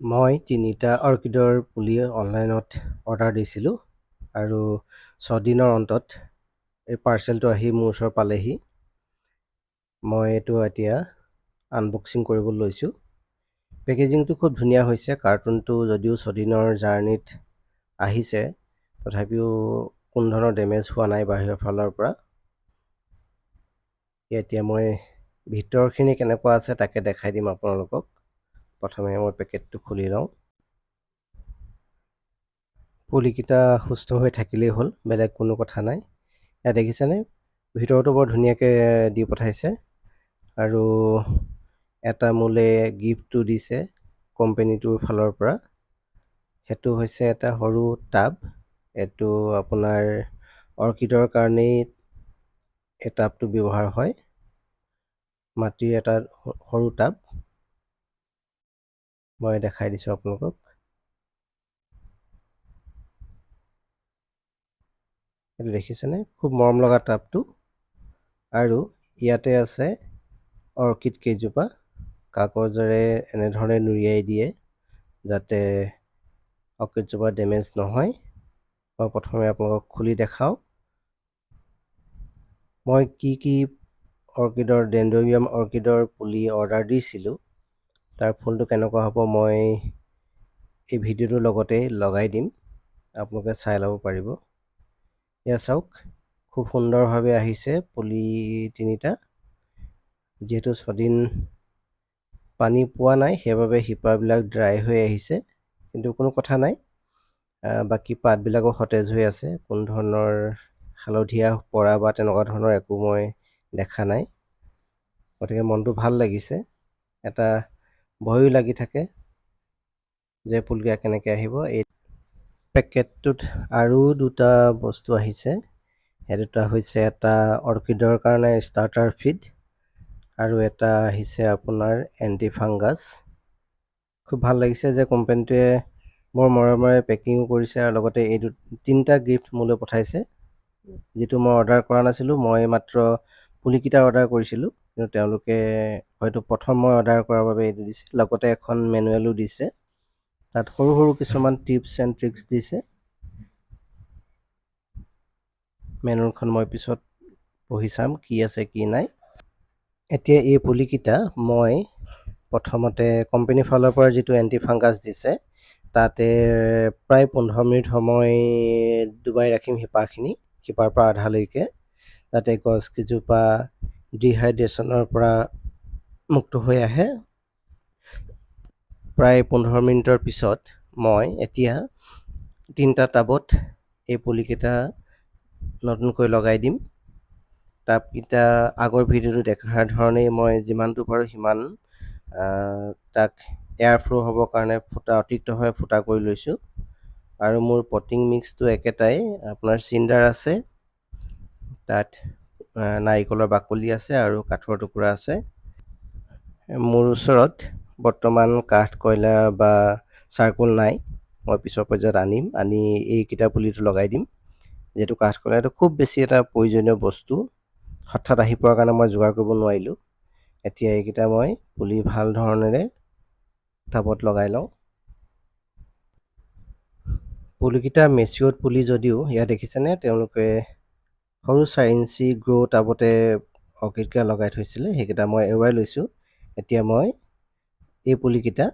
মই ৩টা অৰ্কিডৰ পুলি অনলাইনত অৰ্ডাৰ দিছিলোঁ আৰু ৬ দিনৰ অন্তত এই পাৰ্চেলটো আহি মোৰ ওচৰ পালেহি। মই এইটো এতিয়া আনবক্সিং কৰিবলৈ লৈছোঁ। পেকেজিংটো খুব ধুনীয়া হৈছে। কাৰ্টুনটো যদিও ৬ দিনৰ জাৰ্ণিত আহিছে, তথাপিও কোনো ধৰণৰ ডেমেজ হোৱা নাই বাহিৰৰ ফালৰ পৰা। এতিয়া মই ভিতৰখিনি কেনেকুৱা আছে তাকে দেখাই দিম আপোনালোকক। প্ৰথমে মই পেকেটটো খুলি লওঁ। পুলিকেইটা সুস্থ হৈ থাকিলেই হ'ল, বেলেগ কোনো কথা নাই। ইয়াত দেখিছেনে, ভিতৰতো বৰ ধুনীয়াকৈ দি পঠাইছে আৰু এটা মোলে গিফ্টটো দিছে কোম্পেনীটোৰ ফালৰ পৰা। সেইটো হৈছে এটা সৰু টাব। এইটো আপোনাৰ অৰ্কিডৰ কাৰণেই এই টাবটো ব্যৱহাৰ হয়। মাটিৰ এটা সৰু টাব। মই দেখাই দিছোঁ আপোনালোকক। এইটো দেখিছেনে, খুব মৰম লগা টাবটো। আৰু ইয়াতে আছে অৰ্কিড কেইজোপা। কাগজেৰে এনেধৰণে নুৰিয়াই দিয়ে যাতে অৰ্কিডজোপা ডেমেজ নহয়। মই প্ৰথমে আপোনালোকক খুলি দেখাওঁ। মই কি ডেনড্ৰবিয়াম অৰ্কিডৰ পুলি অৰ্ডাৰ দিছিলোঁ, তাৰ ফুলটো কেনেকুৱা হ'ব মই এই ভিডিঅ'টোৰ লগতেই লগাই দিম, আপোনালোকে চাই ল'ব পাৰিব। এয়া চাওক, খুব সুন্দৰভাৱে আহিছে পুলি 3টা। যিহেতু 6 দিন পানী পোৱা নাই, সেইবাবে শিপাবিলাক ড্ৰাই হৈ আহিছে, কিন্তু কোনো কথা নাই। বাকী পাতবিলাকো সতেজ হৈ আছে। কোনো ধৰণৰ হালধীয়া পৰা বা তেনেকুৱা ধৰণৰ একো মই দেখা নাই। গতিকে মনটো ভাল লাগিছে। এটা ভয়ো লাগি থাকে যে পুলিকেইটা কেনেকৈ আহিব। এই পেকেটটোত আৰু 2টা বস্তু আহিছে। সেই দুটা হৈছে এটা অৰ্কিডৰ কাৰণে ষ্টাৰ্টাৰ ফিড আৰু এটা আহিছে আপোনাৰ এণ্টি ফাংগাছ। খুব ভাল লাগিছে যে কোম্পানীটোৱে বৰ মৰমেৰে পেকিঙো কৰিছে আৰু লগতে এই 3টা গিফ্ট মোলৈ পঠাইছে, যিটো মই অৰ্ডাৰ কৰা নাছিলোঁ। মই মাত্ৰ পুলিকেইটা অৰ্ডাৰ কৰিছিলোঁ, কিন্তু তেওঁলোকে হয়তো প্ৰথম মই অৰ্ডাৰ কৰাৰ বাবে এইটো দিছে। লগতে এখন মেনুৱেলো দিছে, তাত সৰু সৰু কিছুমান টিপছ এণ্ড ট্ৰিক্স দিছে। মেনুৱেলখন মই পিছত পঢ়ি চাম কি আছে কি নাই। এতিয়া এই পুলিকেইটা মই প্ৰথমতে কোম্পানীৰ ফালৰ পৰা যিটো এণ্টি ফাংগাছ দিছে, তাতে প্ৰায় 15 মিনিট সময় ডুবাই ৰাখিম শিপাৰ পৰা আধালৈকে, যাতে গছকেইজোপা ডিহাইড্ৰেশ্যনৰ পৰা মুক্ত হৈ আহে। প্ৰায় 15 মিনিটৰ পিছত মই এতিয়া 3টা টাবত এই পুলিকেইটা নতুনকৈ লগাই দিম। টাবকেইটা আগৰ ভিডিঅ'টো দেখাৰ ধৰণেই মই যিমানটো পাৰোঁ সিমান তাক এয়াৰ ফ্ল' হ'বৰ কাৰণে অতিৰিক্তভাৱে ফুটা কৰি লৈছোঁ। আৰু মোৰ পটিং মিক্সটো একেটাই, আপোনাৰ চিণ্ডাৰ আছে, তাত নাৰিকলৰ বাকলি আছে আৰু কাঠৰ টুকুৰা আছে। মোৰ ওচৰত বৰ্তমান কাঠ, কয়লা বা চাৰ্কোল নাই। মই পিছৰ পৰ্যায়ত আনি এইকেইটা পুলিটো লগাই দিম। যিহেতু কাঠ, কয়লাটো খুব বেছি এটা প্ৰয়োজনীয় বস্তু, হঠাৎ আহি পোৱাৰ কাৰণে মই যোগাৰ কৰিব নোৱাৰিলোঁ। এতিয়া এইকেইটা মই পুলি ভাল ধৰণেৰে টাবত লগাই লওঁ। পুলিকেইটা মেচিয়ৰ্ড পুলি যদিও ইয়াত দেখিছেনে, তেওঁলোকে সৰু 4 ইঞ্চি গ্ৰ' টাবতে অৰ্কিডকেইটা লগাই থৈছিলে, সেইকেইটা মই এৰুৱাই লৈছোঁ। এতিয়া মই এই পুলিকেইটা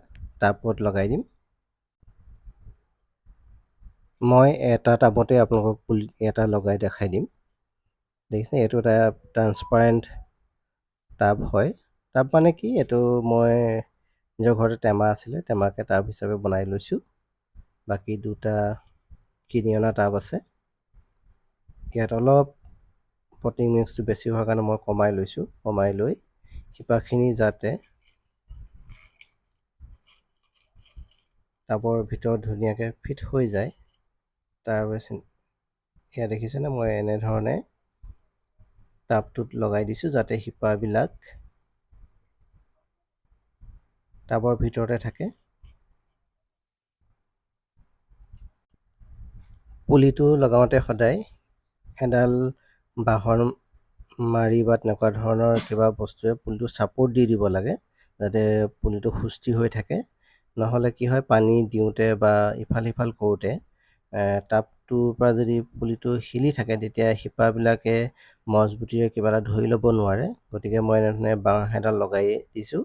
টাবত লগাই দিম। মই এটা টাবতে আপোনালোকক পুলি এটা লগাই দেখাই দিম। দেখিছে, এইটো এটা ট্ৰান্সপাৰেণ্ট টাব হয়। টাব মানে কি, এইটো মই নিজৰ ঘৰতে টেমা আছিলে, টেমাকে টাব হিচাপে বনাই লৈছোঁ। বাকী 2টা কিনি অনা টাব আছে। ইয়াত অলপ পটিং মিক্সটো বেছি হোৱাৰ কাৰণে মই কমাই লৈছোঁ। কমাই লৈ শিপাখিনি যাতে টাবৰ ভিতৰত ধুনীয়াকৈ ফিট হৈ যায়, তাৰ বাবে এয়া দেখিছেনে, মই এনেধৰণে টাবটোত লগাই দিছোঁ যাতে শিপাবিলাক টাবৰ ভিতৰতে থাকে। পুলিটো লগাওঁতে সদায় এডাল বাঁহৰ মাৰি বা তেনেকুৱা ধৰণৰ কিবা বস্তুৱে পুলিটো ছাপোৰ্ট দি দিব লাগে, যাতে পুলিটো সুস্থিৰ হৈ থাকে। নহ'লে কি হয় পানী দিওঁতে বা ইফাল সিফাল কৰোঁতে টাবটোৰ পৰা যদি পুলিটো হিলি থাকে তেতিয়া শিপাবিলাকে মজবুতিৰে কিবা এটা ধৰি ল'ব নোৱাৰে। গতিকে মই এনেধৰণে বাঁহ এডাল লগাই দিছোঁ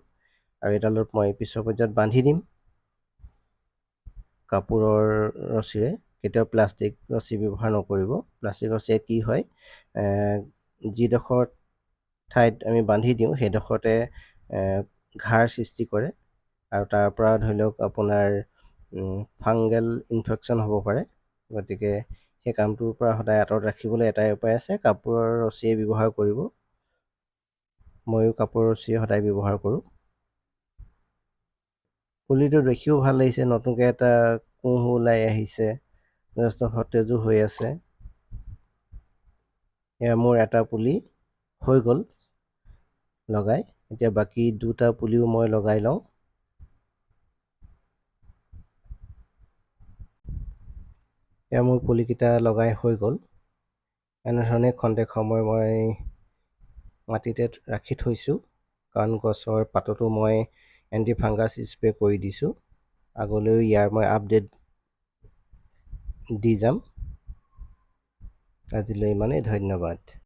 আৰু এডালত মই পিছৰ পৰ্যায়ত বান্ধি দিম কাপোৰৰ ৰছীৰে। কেতিয়াও প্লাষ্টিক ৰছী ব্যৱহাৰ নকৰিব। প্লাষ্টিক ৰছীয়ে কি হয় যিডোখৰ ঠাইত আমি বান্ধি দিওঁ সেইডোখৰতে ঘাৰ সৃষ্টি কৰে আৰু তাৰ পৰা ধৰি লওক আপোনাৰ ফাংগেল ইনফেকশ্যন হ'ব পাৰে। গতিকে সেই কামটোৰ পৰা সদায় আঁতৰত ৰাখিবলৈ এটাই উপায় আছে, কাপোৰৰ ৰছীয়ে ব্যৱহাৰ কৰিব। ময়ো কাপোৰৰ ৰছীয়ে সদায় ব্যৱহাৰ কৰোঁ। পুলিটো দেখিও ভাল লাগিছে, নতুনকৈ এটা কুঁহ ওলাই আহিছে, যথেষ্ট সতেজো হৈ আছে। এয়া মোৰ এটা পুলি হৈ গ'ল লগাই। এতিয়া বাকী দুটা পুলিও মই লগাই লওঁ। এয়া মোৰ পুলিকেইটা লগাই হৈ গ'ল। এনেধৰণে খন্তেক সময় মই মাটিতে ৰাখি থৈছোঁ, কাৰণ গছৰ পাততো মই এণ্টি ফাংগাছ স্প্ৰে কৰি দিছোঁ। আগলৈও ইয়াৰ মই আপডেট দি যাম। আজিলৈ ইমানেই, ধন্যবাদ।